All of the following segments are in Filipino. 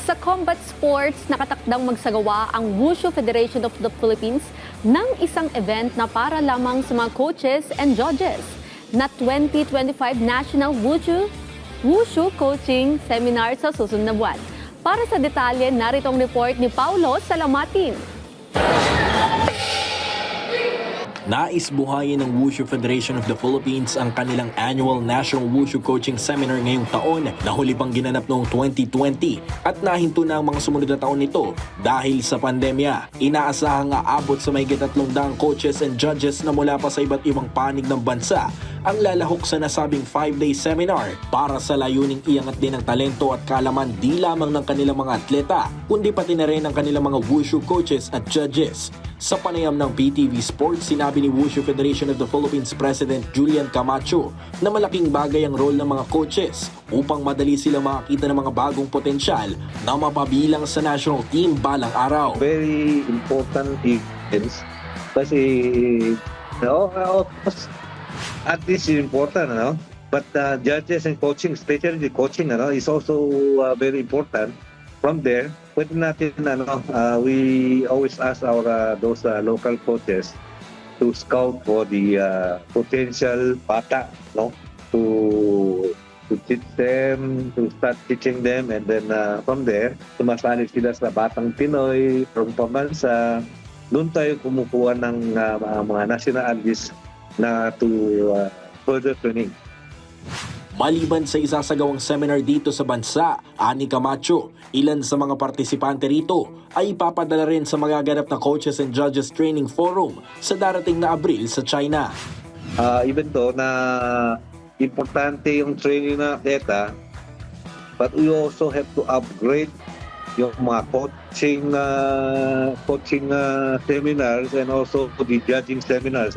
Sa combat sports, nakatakdang magsagawa ang Wushu Federation of the Philippines ng isang event na para lamang sa mga coaches and judges na 2025 National Wushu Coaching Seminar sa susunod na buwan. Para sa detalye, narito ang report ni Paulo Salamatin. Nais buhayin ng Wushu Federation of the Philippines ang kanilang annual National Wushu Coaching Seminar ngayong taon na huli pang ginanap noong 2020 at nahinto na ang mga sumunod na taon nito dahil sa pandemya. Inaasahang aabot sa mahigit 300 coaches and judges na mula pa sa iba't ibang panig ng bansa ang lalahok sa nasabing 5-day seminar para sa layuning iangat din ang talento at kaalaman di lamang ng kanilang mga atleta kundi pati na rin ang kanilang mga Wushu coaches at judges. Sa panayam ng PTV Sports, sinabi ni Wushu Federation of the Philippines President Julian Camacho na malaking bagay ang role ng mga coaches upang madali silang makakita ng mga bagong potensyal na mapabilang sa national team balang araw. Very important events kasi at least is important, but judges and coaching, especially the coaching, is also very important. From there, pwede natin, we always ask our those local coaches to scout for the potential bata, to teach them, to start teaching them, and then from there, sumasali sila sa Batang Pinoy, from pambansa. Doon tayo kumukuha ng mga nationalists na to further training. Maliban sa isasagawang seminar dito sa bansa, ani Camacho, ilan sa mga partisipante rito ay ipapadala rin sa magaganap na Coaches and Judges Training Forum sa darating na Abril sa China. Even though na importante yung training ng atleta, but we also have to upgrade yung mga coaching seminars and also the judging seminars,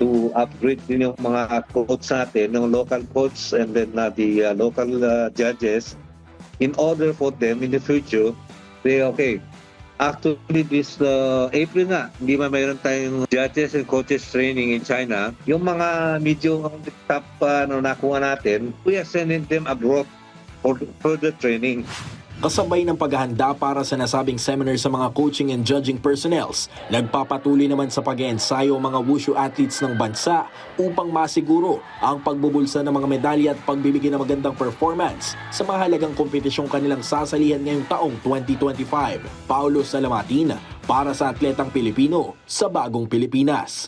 to upgrade din yung mga coach natin, yung local coach and then the local judges in order for them in the future, say, okay, actually this April nga, hindi mayroon tayong judges and coaches training in China. Yung mga medyo top nakuha natin, we are sending them abroad for further training. Kasabay ng paghahanda para sa nasabing seminar sa mga coaching and judging personnels, nagpapatuloy naman sa pag-eensayo ang mga Wushu athletes ng bansa upang masiguro ang pagbubulsa ng mga medalya at pagbibigay ng magandang performance sa mahalagang kompetisyong kanilang sasalihan ngayong taong 2025. Paulo Salamatin para sa Atletang Pilipino sa Bagong Pilipinas.